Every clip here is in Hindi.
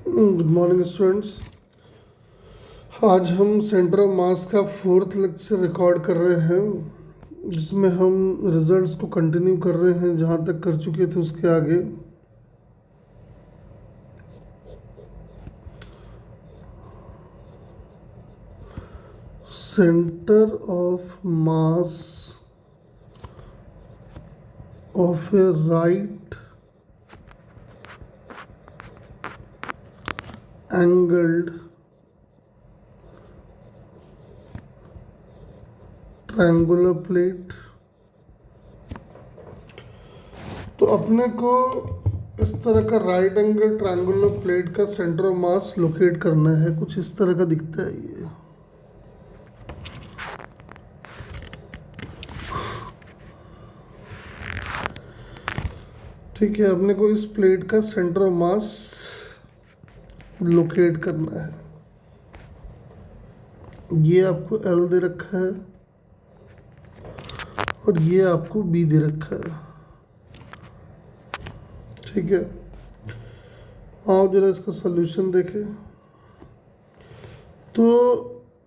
Good morning students. आज हम सेंटर ऑफ मास का फोर्थ लेक्चर रिकॉर्ड कर रहे हैं, जिसमें हम रिजल्ट्स को कंटिन्यू कर रहे हैं जहाँ तक कर चुके थे उसके आगे। Centre of mass of A right angled triangular plate. तो अपने को इस तरह का राइट एंगल ट्रायंगुलर प्लेट का सेंटर ऑफ मास लोकेट करना है। कुछ इस तरह का दिखता है ये। ठीक है, अपने को इस प्लेट का सेंटर ऑफ मास लोकेट करना है। ये आपको L दे रखा है और ये आपको B दे रखा है। ठीक है, आप जरा इसका सॉल्यूशन देखें। तो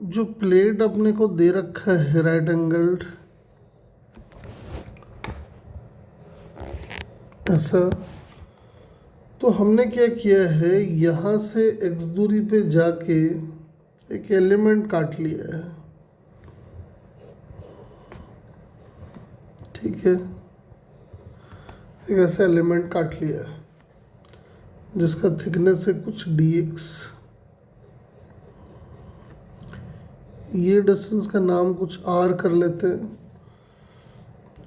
जो प्लेट अपने को दे रखा है राइट एंगल्ड, ऐसा, तो हमने क्या किया है, यहाँ से x दूरी पे जाके एक एलिमेंट काट लिया है। ठीक है, एक ऐसा एलिमेंट काट लिया है जिसका थिकनेस है कुछ dx। ये डिस्टेंस का नाम कुछ r कर लेते हैं।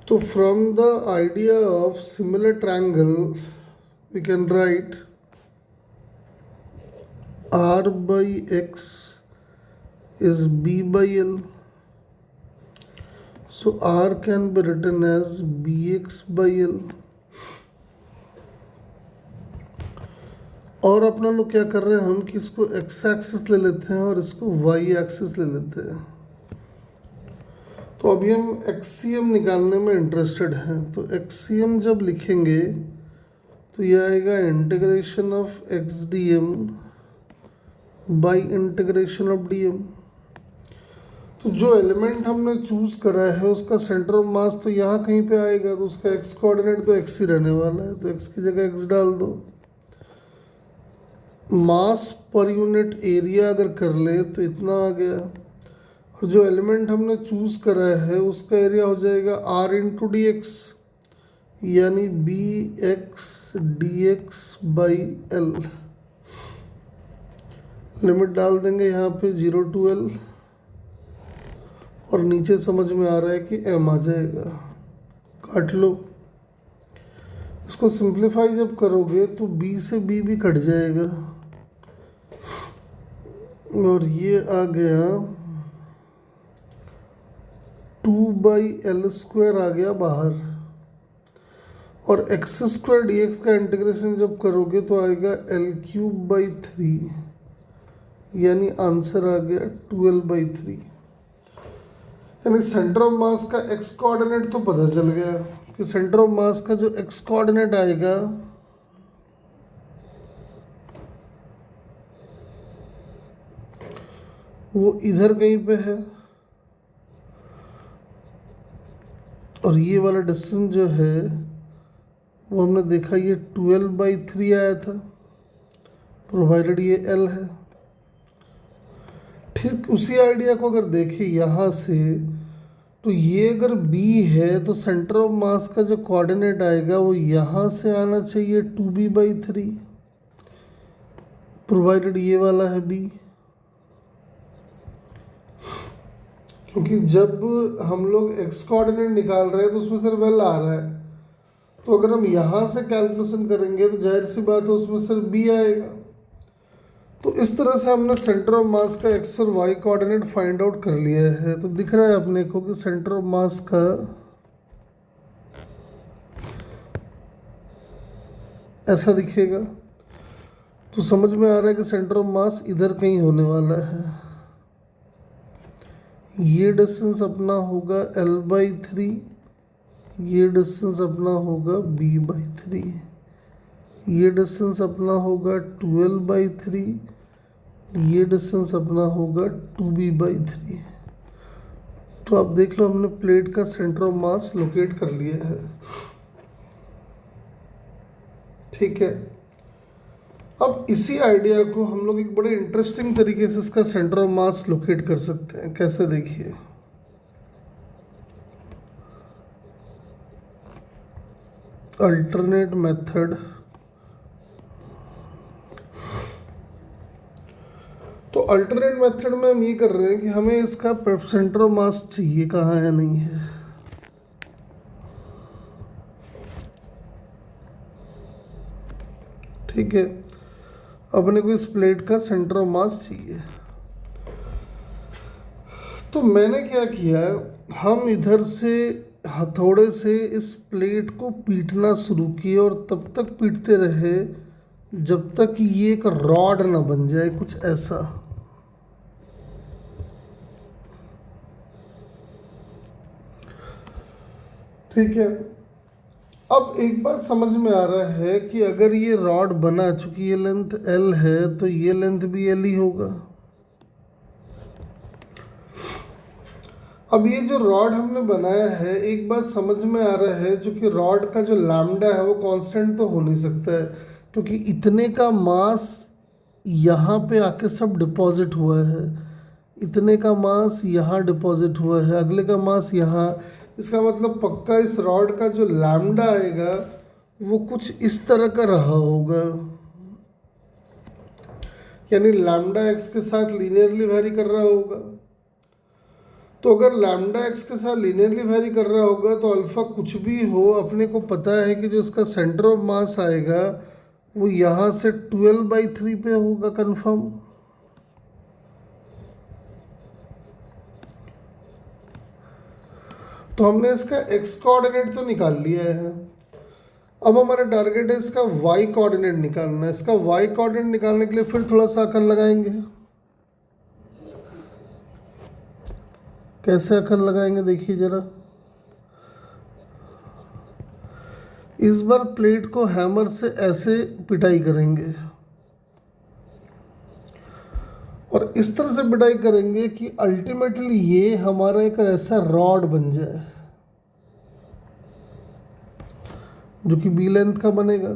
तो from the idea of similar triangle we can write r by x is b by l. So r can be written as bx by l. और अपना लोग क्या कर रहे हैं, हम कि इसको x एक्सिस ले लेते हैं और इसको y एक्सिस ले लेते हैं। तो अभी हम एक्सीएम निकालने में इंटरेस्टेड हैं। तो एक्सीएम जब लिखेंगे तो यह आएगा integration of x d m by integration of d m. तो जो एलिमेंट हमने चूज करा है उसका सेंटर ऑफ मास तो यहाँ कहीं पे आएगा, तो उसका एक्स कोऑर्डिनेट तो एक्स ही रहने वाला है। तो एक्स की जगह एक्स डाल दो। मास पर यूनिट एरिया अगर कर ले तो इतना आ गया। और जो एलिमेंट हमने चूज करा है उसका एरिया हो जाएगा r इंटू डी एक्स, यानी b x d x by L. Limit डाल देंगे यहाँ पे 0 to l, और नीचे समझ में आ रहा है कि m आ जाएगा। काट लो। इसको सिंप्लीफाई जब करोगे तो b से b भी कट जाएगा और ये आ गया 2/l² आ गया बाहर। और x² dx का इंटीग्रेशन जब करोगे तो आएगा l³/3, यानी आंसर आ गया 12/3। यानी सेंटर ऑफ मास का x कोऑर्डिनेट तो पता चल गया कि सेंटर ऑफ मास का जो x कोऑर्डिनेट आएगा वो इधर कहीं पे है। और ये वाला डिस्टेंस जो है वो हमने देखा, ये 12/3 आया था, प्रोवाइडेड ये L है। ठीक उसी आइडिया को अगर देखें यहाँ से, तो ये अगर B है तो सेंटर ऑफ मास का जो कोऑर्डिनेट आएगा वो यहाँ से आना चाहिए 2b/3, प्रोवाइडेड ये वाला है B। क्योंकि जब हम लोग x कोऑर्डिनेट निकाल रहे हैं तो उसमें सिर्फ L आ रहा है, तो अगर हम यहाँ से कैलकुलेशन करेंगे तो जाहिर सी बात है उसमें सिर्फ B आएगा। तो इस तरह से हमने सेंटर ऑफ मास का x और y कोऑर्डिनेट फाइंड आउट कर लिया है। तो दिख रहा है अपने को कि सेंटर ऑफ मास का ऐसा दिखेगा। तो समझ में आ रहा है कि सेंटर ऑफ मास इधर कहीं होने वाला है। ये डिस्टेंस अपना होगा l/3, ये डिस्टेंस अपना होगा b/3। ये डिस्टेंस अपना होगा 12/3, ये डिस्टेंस अपना होगा 2b/3। तो आप देख लो हमने प्लेट का सेंटर ऑफ मास लोकेट कर लिया है। ठीक है, अब इसी आइडिया को हम लोग एक बड़े इंटरेस्टिंग तरीके से इसका सेंटर ऑफ मास लोकेट कर सकते हैं। कैसे, देखिए, अल्टरनेट मेथड। तो अल्टरनेट मेथड में हम ये कर रहे हैं कि हमें इसका सेंटर ऑफ मास चाहिए कहाँ है, नहीं है। ठीक है, अपने को इस प्लेट का सेंटर ऑफ मास चाहिए। तो मैंने क्या किया, हम इधर से हथौड़े से इस प्लेट को पीटना शुरू किए और तब तक पीटते रहे जब तक ये एक रॉड ना बन जाए, कुछ ऐसा। ठीक है, अब एक बात समझ में आ रहा है कि अगर ये रॉड बना, चूंकि ये लेंथ L है तो ये लेंथ भी L ही होगा। अब ये जो रॉड हमने बनाया है, एक बात समझ में आ रहा है, क्योंकि रॉड का जो लैम्डा है वो कांस्टेंट तो हो नहीं सकता है, क्योंकि इतने का मास यहाँ पे आके सब डिपॉजिट हुआ है, इतने का मास यहाँ डिपॉजिट हुआ है, अगले का मास यहाँ। इसका मतलब पक्का इस रॉड का जो लैम्डा आएगा वो कुछ इस तरह का रहा होगा, यानी लैम्डा एक्स के साथ लीनियरली वेरी कर रहा होगा। तो अगर लैम्डा एक्स के साथ लीनियरली वेरी कर रहा होगा तो अल्फा कुछ भी हो, अपने को पता है कि जो इसका सेंटर ऑफ मास आएगा वो यहाँ से 12/3 पे होगा कंफर्म। तो हमने इसका एक्स कोऑर्डिनेट तो निकाल लिया है। अब हमारा टारगेट है इसका वाई कोऑर्डिनेट निकालना है। इसका वाई कोऑर्डिनेट निकालने के लिए फिर थोड़ा सा अकल लगाएंगे। कैसे अकल लगाएंगे, देखिए जरा। इस बार प्लेट को हैमर से ऐसे पिटाई करेंगे और इस तरह से पिटाई करेंगे कि अल्टीमेटली ये हमारा एक ऐसा रॉड बन जाए जो कि बी लेंथ का बनेगा।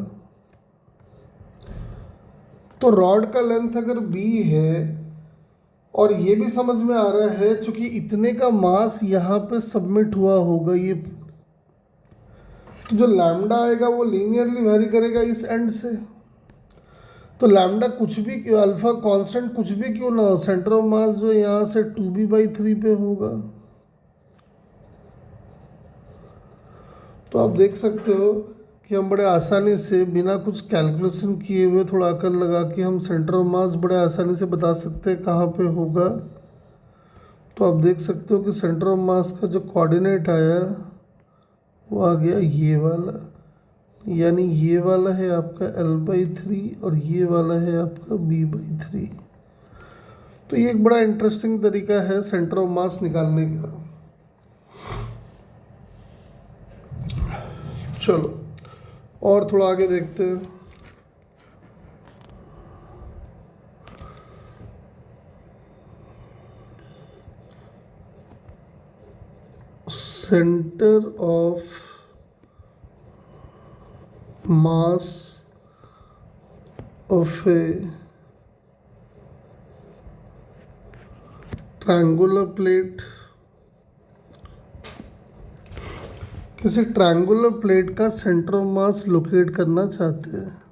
तो रॉड का लेंथ अगर बी है और ये भी समझ में आ रहा है चूंकि इतने का मास यहाँ पे सबमिट हुआ होगा, ये तो जो लैम्डा आएगा वो लीनियरली वेरी करेगा इस एंड से। तो लैम्डा कुछ भी, अल्फा कांस्टेंट कुछ भी क्यों ना हो, सेंटर ऑफ मास जो यहाँ से 2b/3 पे होगा। तो आप देख सकते हो कि हम बड़े आसानी से बिना कुछ कैलकुलेशन किए हुए, थोड़ा अकल लगा के हम सेंटर ऑफ मास बड़े आसानी से बता सकते हैं कहाँ पे होगा। तो आप देख सकते हो कि सेंटर ऑफ मास का जो कोऑर्डिनेट आया वो आ गया ये वाला, यानी ये वाला है आपका L/3 और ये वाला है आपका B/3। तो ये एक बड़ा इंटरेस्टिंग तरीका है सेंटर ऑफ मास निकालने का। चलो और थोड़ा आगे देखते हैं। Centre of mass of A triangular plate. किसी ट्रायंगुलर प्लेट का सेंटर ऑफ मास लोकेट करना चाहते हैं।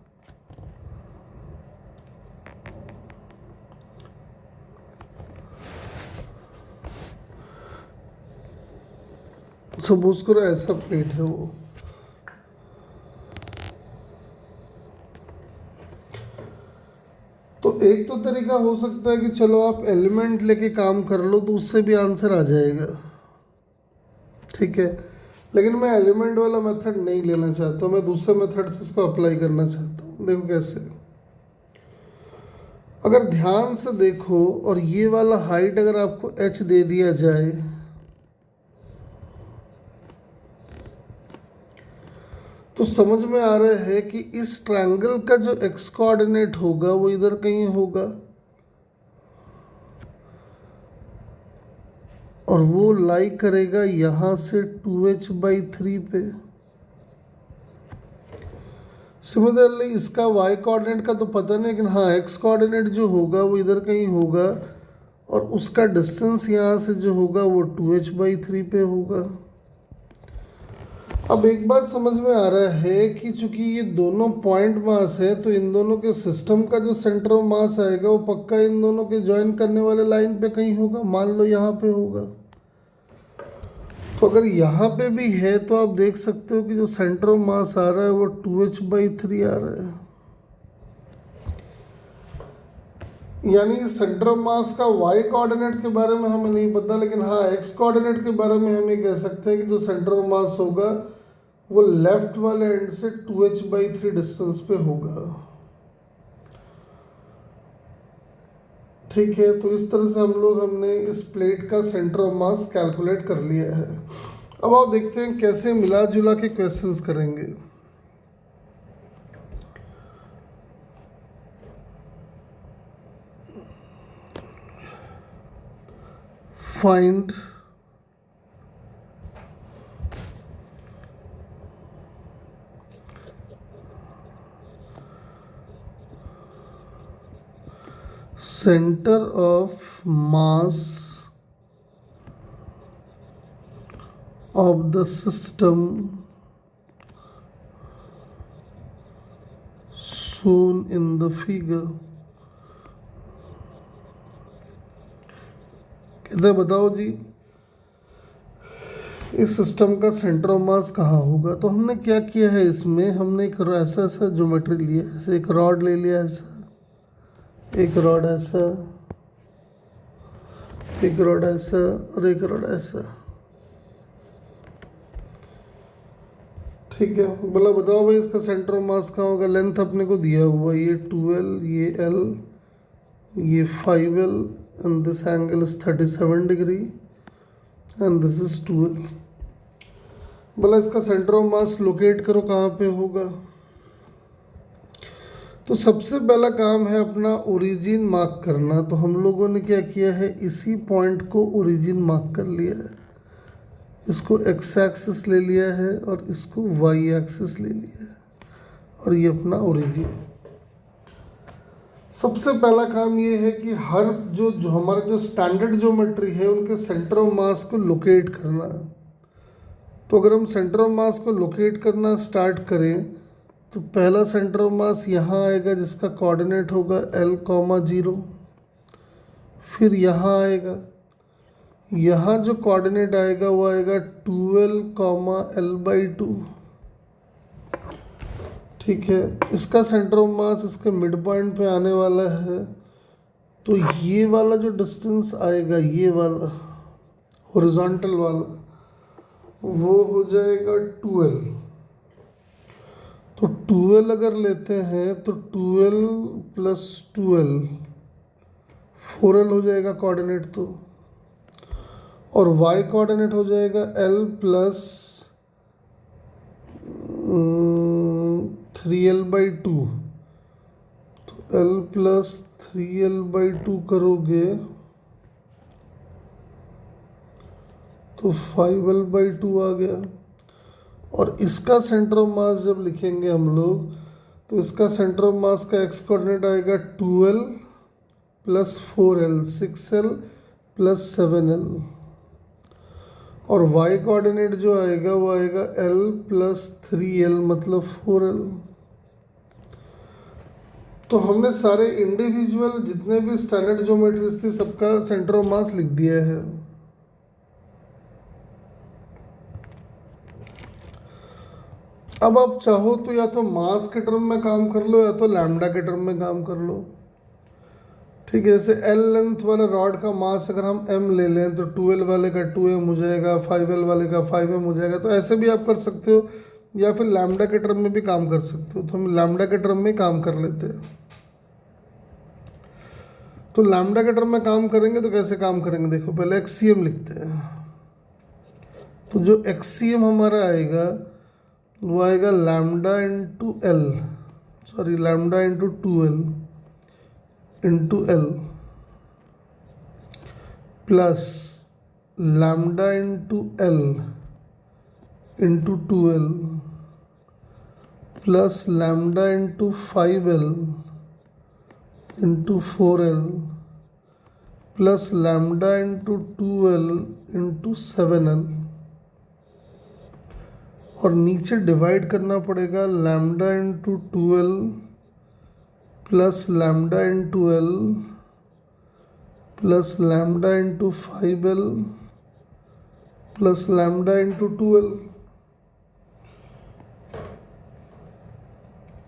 सपोज करो ऐसा प्लेट है वो, तो एक तो तरीका हो सकता है कि चलो आप एलिमेंट लेके काम कर लो तो उससे भी आंसर आ जाएगा। ठीक है, लेकिन मैं एलिमेंट वाला मेथड नहीं लेना चाहता हूँ, मैं दूसरे मेथड से इसको अप्लाई करना चाहता हूँ। देखो कैसे, अगर ध्यान से देखो और ये वाला हाइट अगर आपको h दे दिया जाए, तो समझ में आ रहा है कि इस ट्रायंगल का जो एक्स कोऑर्डिनेट होगा वो इधर कहीं होगा, और वो लाई करेगा यहां से 2h/3 पे। सिमिलरली इसका y कोऑर्डिनेट का तो पता नहीं, लेकिन हाँ x कोऑर्डिनेट जो होगा वो इधर कहीं होगा, और उसका डिस्टेंस यहाँ से जो होगा वो 2h/3 पे होगा। अब एक बात समझ में आ रहा है कि चूंकि ये दोनों पॉइंट मास है, तो इन दोनों के सिस्टम का जो सेंटर ऑफ मास आएगा वो पक्का इन दोनों के ज्वाइन करने वाले लाइन पे कहीं होगा। मान लो यहाँ पे होगा, तो अगर यहाँ पे भी है तो आप देख सकते हो कि जो सेंटर ऑफ मास आ रहा है वो 2h/3 आ रहा है। यानी सेंटर ऑफ मास का y कोऑर्डिनेट के बारे में हमें नहीं पता, लेकिन हाँ x कोऑर्डिनेट के बारे में हम ये कह सकते हैं कि जो सेंटर ऑफ मास होगा वो लेफ्ट वाले एंड से 2h/3 डिस्टेंस पे होगा। ठीक है, तो इस तरह से हमने इस प्लेट का सेंटर ऑफ मास कैलकुलेट कर लिया है। अब आप देखते हैं कैसे मिला जुला के क्वेश्चंस करेंगे। Find centre of mass of the system shown in the figure। कहते बताओ जी इस सिस्टम का सेंटर ऑफ मास कहाँ होगा। तो हमने क्या किया है, इसमें हमने एक ऐसा ऐसा ज्योमेट्री लिया, जैसे एक रॉड ले लिया, ऐसा एक रॉड ऐसा, एक रॉड ऐसा और एक रॉड ऐसा। ठीक है, बोला बताओ भाई इसका सेंटर ऑफ मास कहाँ होगा। लेंथ अपने को दिया हुआ ये 2l, ये l, ये 5l and this angle is 37 degree and this is 2l। बोला इसका सेंटर ऑफ मास लोकेट करो कहाँ पे होगा। तो सबसे पहला काम है अपना ओरिजिन मार्क करना। तो हम लोगों ने क्या किया है, इसी पॉइंट को ओरिजिन मार्क कर लिया है। इसको एक्स एक्सिस ले लिया है और इसको वाई एक्सिस ले लिया है, और ये अपना ओरिजिन। सबसे पहला काम ये है कि हर जो हमारा जो स्टैंडर्ड ज्योमेट्री है उनके सेंटर ऑफ मास को लोकेट करना। तो अगर हम सेंटर ऑफ मास को लोकेट करना स्टार्ट करें तो पहला सेंटर ऑफ मास यहाँ आएगा जिसका कोऑर्डिनेट होगा l,0। फिर यहाँ आएगा, यहाँ जो कोऑर्डिनेट आएगा वो आएगा 2l, l/2। ठीक है, इसका सेंटर ऑफ मास इसके मिड पॉइंट पे आने वाला है। तो ये वाला जो डिस्टेंस आएगा, ये वाला हॉरिजॉन्टल वाला, वो हो जाएगा 2l। तो 2l अगर लेते हैं तो 2l + 2l 4l हो जाएगा कोऑर्डिनेट। तो और y कोऑर्डिनेट हो जाएगा l + 3l/2। तो l + 3l/2 करोगे तो 5l/2 आ गया। और इसका सेंटर ऑफ मास जब लिखेंगे हम लोग तो इसका सेंटर ऑफ मास का एक्स कोऑर्डिनेट आएगा 2l + 4l, 6l + 7l। और y कोऑर्डिनेट जो आएगा वो आएगा l + 3l मतलब 4l। तो हमने सारे इंडिविजुअल जितने भी स्टैंडर्ड ज्योमेट्रीज थी सबका सेंटर ऑफ मास लिख दिया है। अब आप चाहो तो या तो मास के टर्म में काम कर लो या तो लैम्डा के टर्म में काम कर लो। ठीक है, जैसे l लेंथ वाले रॉड का मास अगर हम m ले लें तो 2l वाले का 2m हो जाएगा, 5l वाले का 5m हो जाएगा। तो ऐसे भी आप कर सकते हो, या फिर लैम्डा के टर्म में भी काम कर सकते हो। तो हम लैम्डा के टर्म में काम कर लेते हैं। तो लैम्डा के टर्म में काम करेंगे तो कैसे काम करेंगे, देखो पहले एक्सीएम लिखते हैं। तो जो एक्सीएम हमारा आएगा वो आएगा lambda into L, sorry lambda into 2l into L plus lambda into L into 2l plus lambda into 5l into 4l plus lambda into 2l into 7l, और नीचे डिवाइड करना पड़ेगा lambda into 2l plus lambda into L plus lambda into 5l plus lambda into 2l।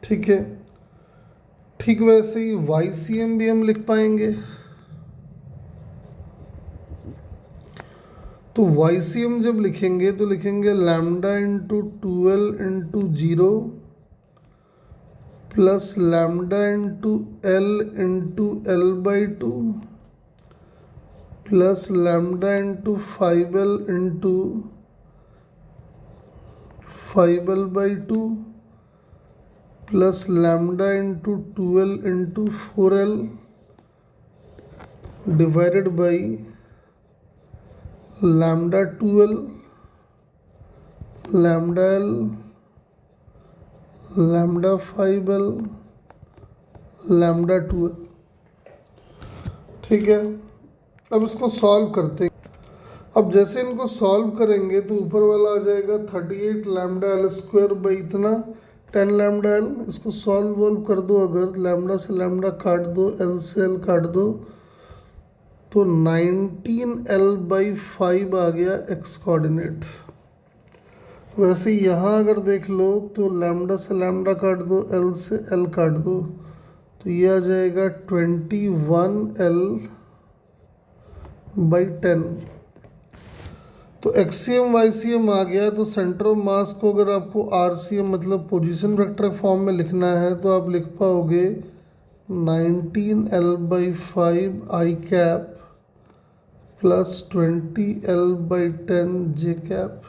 ठीक है, ठीक वैसे ही YCM भी हम लिख पाएंगे। तो YCM जब लिखेंगे तो लिखेंगे lambda into 2l into 0 plus lambda into L into L by 2 plus lambda into 5l into 5l by 2 plus lambda into 2l into 4l divided by lambda 2l lambda L lambda 5l lambda 2l। ठीक है, अब इसको सॉल्व करते हैं। अब जैसे इनको सॉल्व करेंगे तो ऊपर वाला आ जाएगा 38 लैम्डा एल स्क्वायर बाई इतना 10 लैम्डा एल। इसको सॉल्व कर दो, अगर लैम्डा से लैम्डा काट दो, एल से एल काट दो, तो 19l बाई 5 आ गया एक्स कोऑर्डिनेट। वैसे यहाँ अगर देख लो तो लैम्डा से लैम्डा काट दो, एल से एल काट दो, तो ये आ जाएगा 21l बाई 10। तो एक्सीएम वाईसीएम आ गया। तो सेंटर ऑफ मास को अगर आपको आरसीएम मतलब पोजीशन वेक्टर फॉर्म में लिखना है तो आप लिख पाओगे 19l by 5 I cap plus 20l by 10 J cap.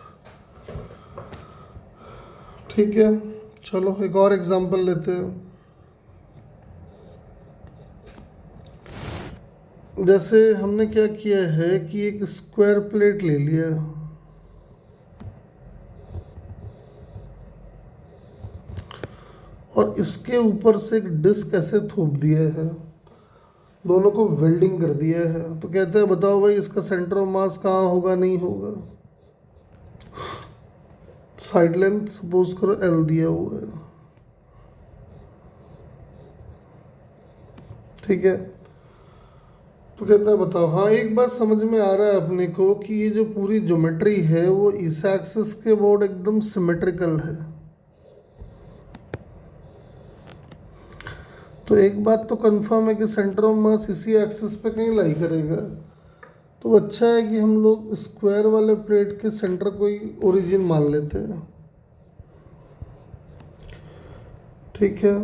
ठीक है, चलो एक और एग्जांपल लेते हैं। जैसे हमने क्या किया है कि एक स्क्वायर प्लेट ले लिया और इसके ऊपर से एक डिस्क ऐसे थोप दिया है, दोनों को वेल्डिंग कर दिया है। तो कहते हैं बताओ भाई इसका सेंटर ऑफ मास कहाँ होगा, नहीं होगा। साइड लेंथ सपोज करो एल दिया हुआ है। ठीक है, तो कहता है बताओ। हाँ, एक बात समझ में आ रहा है अपने को कि ये जो पूरी ज्योमेट्री है वो इस एक्सिस के अबाउट एकदम सिमेट्रिकल है। तो एक बात तो कंफर्म है कि सेंटर ऑफ मास इसी एक्सिस पे कहीं लाई करेगा। तो अच्छा है कि हम लोग स्क्वायर वाले प्लेट के सेंटर को ही ओरिजिन मान लेते हैं। ठीक है,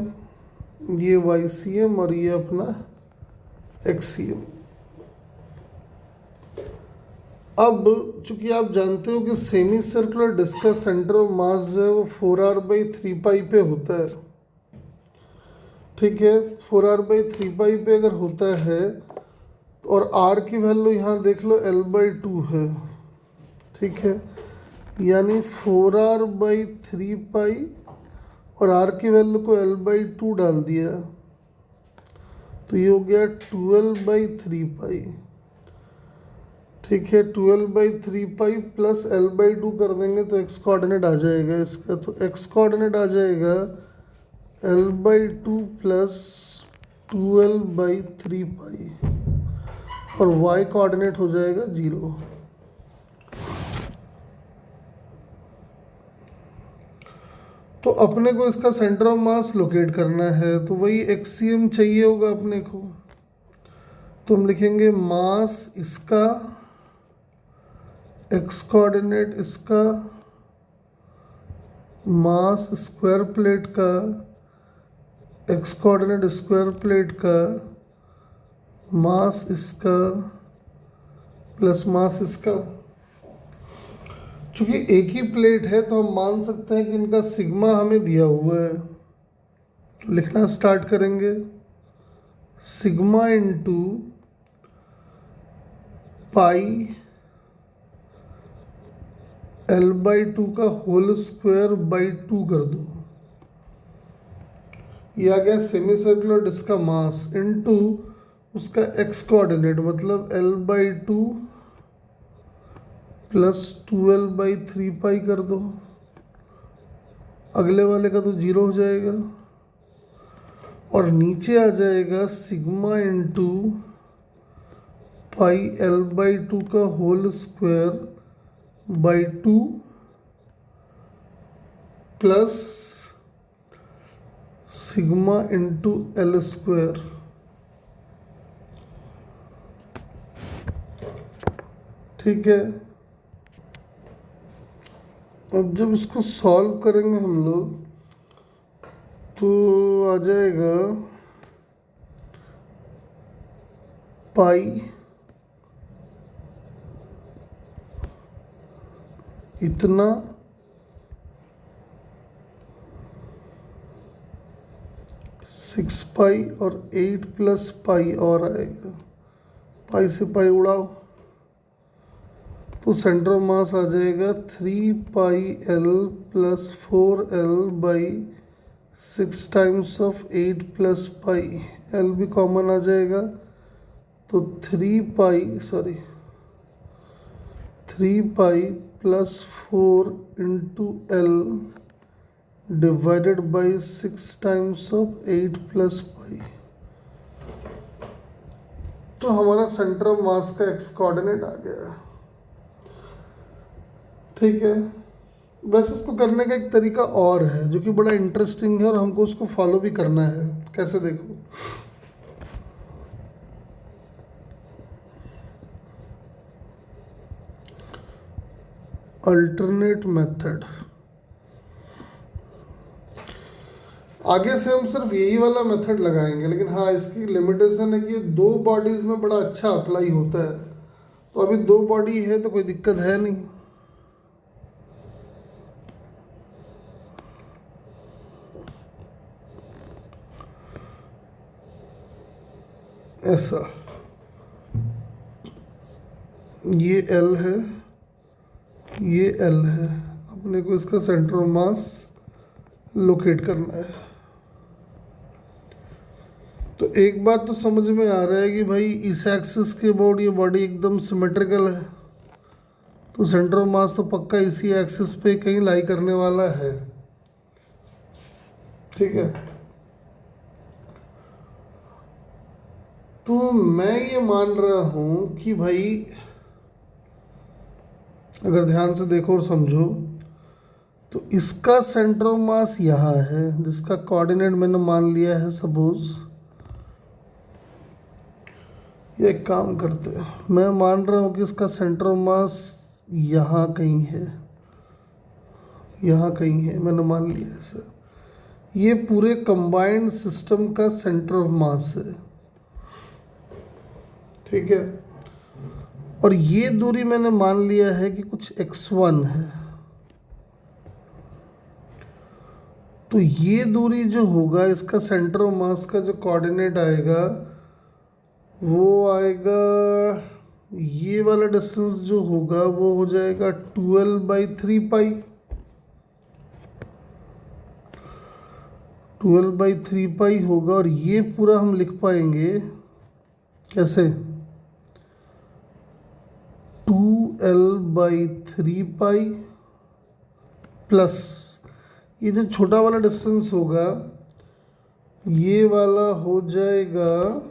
ये YCM और ये अपना XCM। अब चूंकि आप जानते हो कि सेमी सर्कुलर डिस्क का सेंटर ऑफ मास जो है वो 4r बाई 3 पाई पे होता है। ठीक है, 4r बाई 3 पाई पे अगर होता है और r की वैल्यू यहाँ देख लो l बाई 2 है। ठीक है, यानी 4r बाई 3 पाई और r की वैल्यू को l बाई 2 डाल दिया तो ये हो गया 12 बाई 3 पाई। ठीक है, 12 by 3 pi plus l by 2 कर देंगे तो x कोऑर्डिनेट आ जाएगा इसका। तो x कोऑर्डिनेट आ जाएगा l by 2 plus 2l by 3 पाई और y कोऑर्डिनेट हो जाएगा 0। तो अपने को इसका सेंटर ऑफ मास लोकेट करना है तो वही एक्सीएम चाहिए होगा अपने को। तो हम लिखेंगे मास इसका, एक्स कोऑर्डिनेट इसका, मास स्क्वायर प्लेट का, एक्स कोऑर्डिनेट स्क्वायर प्लेट का, मास इसका प्लस मास इसका। चूंकि एक ही प्लेट है तो हम मान सकते हैं कि इनका सिग्मा हमें दिया हुआ है। तो लिखना स्टार्ट करेंगे, सिग्मा इंटू पाई L/2 का होल स्क्वायर बाई 2 कर दो। ये आ गया सेमी सर्कुलर डिस्क का मास इनटू उसका एक्स कोऑर्डिनेट, मतलब L/2 प्लस 2L/3 कर दो। अगले वाले का तो जीरो हो जाएगा और नीचे आ जाएगा सिग्मा इंटू पाई L/2 का whole square by 2 plus sigma into L square. ठीक है, अब जब इसको सॉल्व करेंगे हम लोग तो आ जाएगा पाई इतना 6 पाई और 8 प्लस पाई और आएगा, पाई से पाई उड़ाओ तो सेंटर ऑफ मास आ जाएगा 3 पाई L plus 4L/6 times of 8 plus pi. L भी कॉमन आ जाएगा तो 3 pi plus 4 into L divided by 6 times of 8 plus pi. तो हमारा सेंटर ऑफ मास का एक्स कोऑर्डिनेट आ गया। ठीक है, बस इसको करने का एक तरीका और है जो कि बड़ा इंटरेस्टिंग है और हमको उसको फॉलो भी करना है। कैसे, देखो, अल्टरनेट मेथड। आगे से हम सिर्फ यही वाला मेथड लगाएंगे, लेकिन हाँ इसकी लिमिटेशन है कि दो बॉडीज में बड़ा अच्छा अप्लाई होता है। तो अभी दो बॉडी है तो कोई दिक्कत है नहीं। ऐसा, ये L है, ये L है, अपने को इसका सेंटर ऑफ मास लोकेट करना है। तो एक बात तो समझ में आ रहा है कि भाई इस एक्सिस के अबाउट ये बॉडी एकदम सिमेट्रिकल है, तो सेंटर ऑफ मास तो पक्का इसी एक्सिस पे कहीं लाई करने वाला है। ठीक है, तो मैं ये मान रहा हूं कि भाई अगर ध्यान से देखो और समझो तो इसका सेंटर ऑफ मास यहाँ है, जिसका कोऑर्डिनेट मैंने मान लिया है सपोज। ये एक काम करते हैं, मैं मान रहा हूँ कि इसका सेंटर ऑफ मास यहाँ कहीं है, यहाँ कहीं है, मैंने मान लिया है सर। ये पूरे कंबाइंड सिस्टम का सेंटर ऑफ मास है। ठीक है, और ये दूरी मैंने मान लिया है कि कुछ x1 है। तो ये दूरी जो होगा, इसका सेंटर ऑफ मास का जो कोऑर्डिनेट आएगा वो आएगा, ये वाला डिस्टेंस जो होगा वो हो जाएगा 12/3 पाई। 12/3 पाई होगा और ये पूरा हम लिख पाएंगे कैसे, 2L/3 पाई प्लस ये जो छोटा वाला डिस्टेंस होगा ये वाला हो जाएगा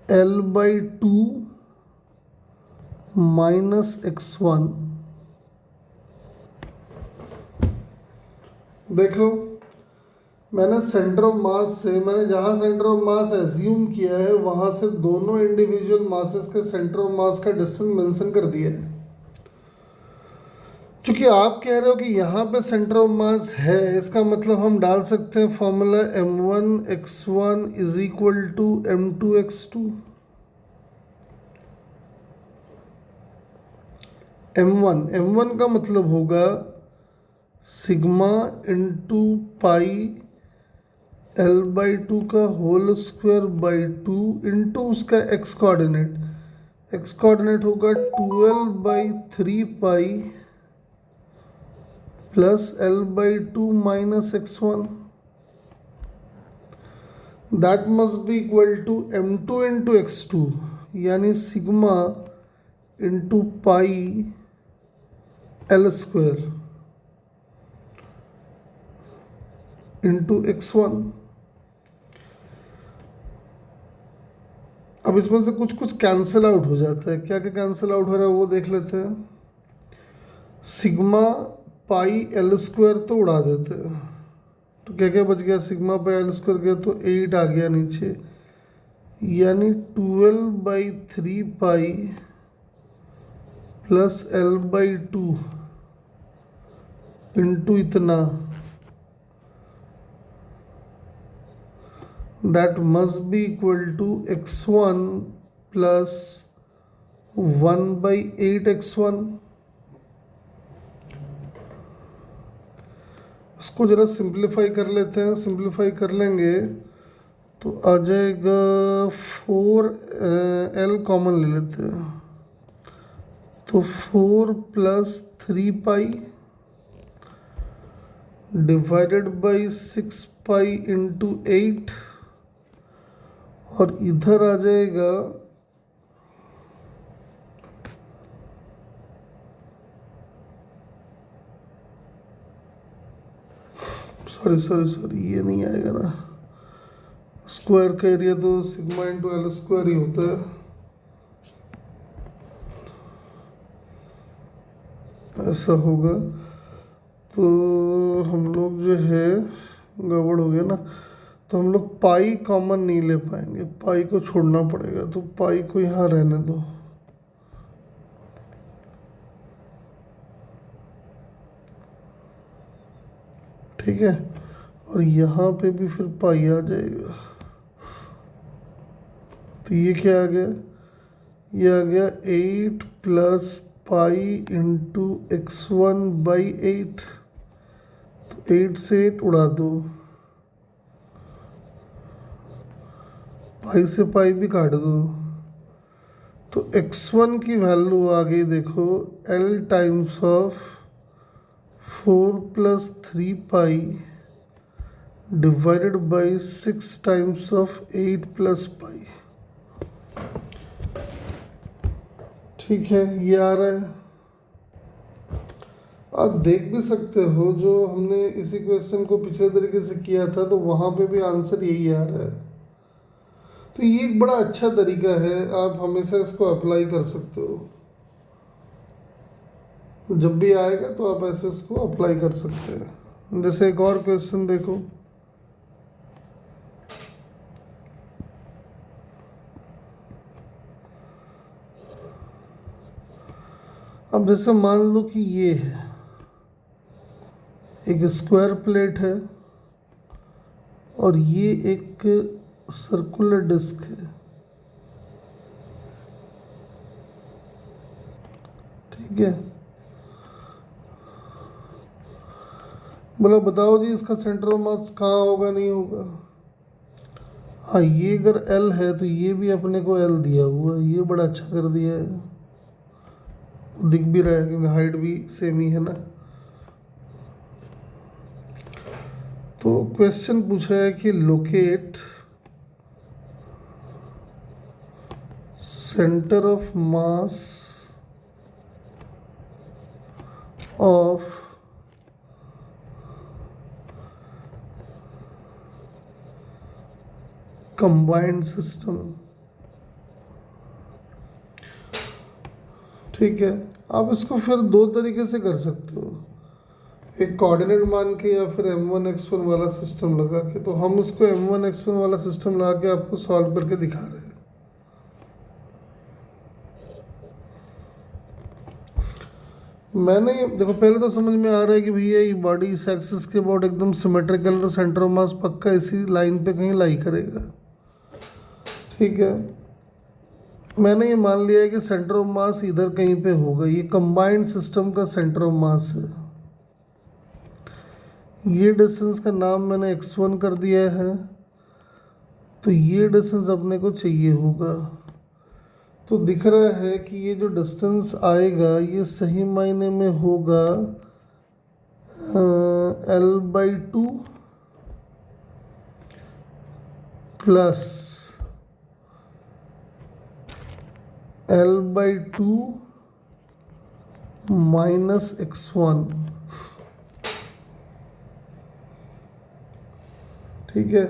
L/2 माइनस x1। देख लो, मैंने सेंटर ऑफ मास से, मैंने जहाँ सेंटर ऑफ मास एज्यूम किया है वहाँ से दोनों इंडिविजुअल मासेस के सेंटर ऑफ मास का डिस्टेंस मेंशन कर दिया है। चूंकि आप कह रहे हो कि यहाँ पे सेंटर ऑफ मास है, इसका मतलब हम डाल सकते हैं formula m1x1 is equal to m2x2। M1 का मतलब होगा सिग्मा इंटू पाई L/2 का होल स्क्वायर बाई 2 इंटू उसका एक्स कोऑर्डिनेट होगा 12/3 pi plus L/2 minus x1। That must be equal to M2 into x2, यानी sigma into pi L square into x1। अब इसमें से कुछ कुछ कैंसिल आउट हो जाता है। क्या क्या कैंसिल आउट हो रहा है वो देख लेते हैं। सिग्मा पाई एल स्क्वायर तो उड़ा देते हैं, तो क्या क्या बच गया? सिग्मा पाई एल स्क्वायर गया तो 8 आ गया नीचे, यानी 12/3 पाई प्लस L/2 इंटू इतना, that must be equal to x1 plus 1/8 x1। इसको जरा सिंप्लीफाई कर लेते हैं। सिंप्लीफाई कर लेंगे तो आ जाएगा 4L कॉमन ले लेते हैं, तो 4 plus 3 pi divided by 6 pi into 8, और इधर आ जाएगा सॉरी ये नहीं आएगा ना। स्क्वायर का एरिया तो सिग्मा इंटू एल स्क्वायर ही होता है, ऐसा होगा। तो हम लोग जो है गड़बड़ हो गया ना, तो हम लोग पाई कॉमन नहीं ले पाएंगे, पाई को छोड़ना पड़ेगा। तो पाई को यहाँ रहने दो। ठीक है, और यहाँ पे भी फिर पाई आ जाएगा। तो ये क्या आ गया? ये आ गया 8 प्लस पाई इंटू x1/8। तो 8 से 8 उड़ा दो, पाई से पाई भी काट दो, तो x1 की वैल्यू आ गई देखो L times of 4 plus 3 pi divided by 6 times of 8 plus pi. ठीक है, ये आ रहा है। आप देख भी सकते हो, जो हमने इसी क्वेश्चन को पिछले तरीके से किया था तो वहाँ पे भी आंसर यही आ रहा है। तो ये एक बड़ा अच्छा तरीका है, आप हमेशा इसको अप्लाई कर सकते हो। जब भी आएगा तो आप ऐसे इसको अप्लाई कर सकते हैं। जैसे एक और क्वेश्चन देखो, अब जैसे मान लो कि ये है एक स्क्वायर प्लेट है और ये एक सर्कुलर डिस्क है। ठीक है, बोला बताओ जी इसका सेंटर ऑफ मास कहाँ होगा, नहीं होगा। हाँ, ये अगर L है तो ये भी अपने को L दिया हुआ है, ये बड़ा अच्छा कर दिया है, दिख भी रहा है क्योंकि हाइट भी सेम ही है ना। तो क्वेश्चन पूछा है कि locate centre of mass of combined system. ठीक है, आप इसको फिर दो तरीके से कर सकते हो, एक कोऑर्डिनेट मान के या फिर M1 x1 वाला सिस्टम लगा के। तो हम इसको M1 x1 वाला सिस्टम लगा के आपको सॉल्व करके दिखा रहे हैं। मैंने देखो पहले तो समझ में आ रहा है कि भैया ये बॉडी इस एक्सिस के अबाउट एकदम सिमेट्रिकल, तो सेंटर ऑफ मास पक्का इसी लाइन पे कहीं लाई करेगा। ठीक है, मैंने ये मान लिया है कि सेंटर ऑफ मास इधर कहीं पे होगा, ये कंबाइंड सिस्टम का सेंटर ऑफ मास है। ये डिस्टेंस का नाम मैंने x1 कर दिया है, तो ये डिस्टेंस अपने को चाहिए होगा। तो दिख रहा है कि ये जो डिस्टेंस आएगा ये सही मायने में होगा L/2 plus L/2 minus x1। ठीक है,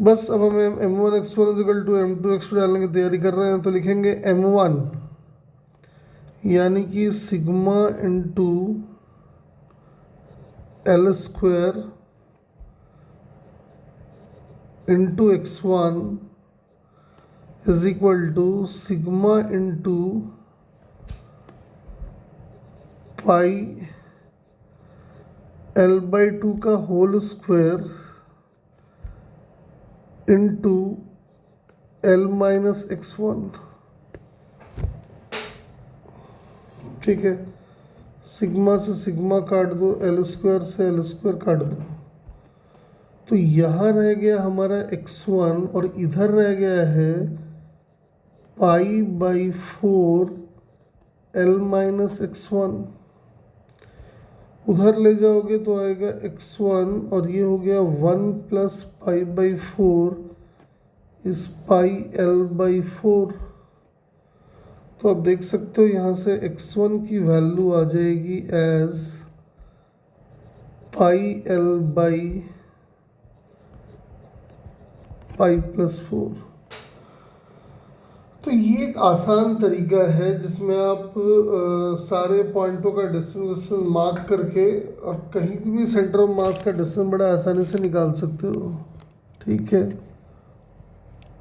बस अब हम m1 x1 is equal to m2 x2 डालने की तैयारी कर रहे हैं। तो लिखेंगे m1 यानी कि sigma into L square into x1 is equal to sigma into pi L/2 का whole square into L minus x1। ठीक है, सिग्मा से सिग्मा काट दो, एल स्क्वायर से एल स्क्वायर काट दो, तो यहाँ रह गया हमारा x1 और इधर रह गया है π/4 L माइनस x1। उधर ले जाओगे तो आएगा x1 और ये हो गया 1 प्लस π/4 इस πL/4। तो आप देख सकते हो यहाँ से x1 की वैल्यू आ जाएगी एज πL/π+4। तो ये एक आसान तरीका है जिसमें आप सारे पॉइंटों का डिस्टेंस मार्क करके और कहीं भी सेंटर ऑफ मास का डिस्टेंस बड़ा आसानी से निकाल सकते हो। ठीक है।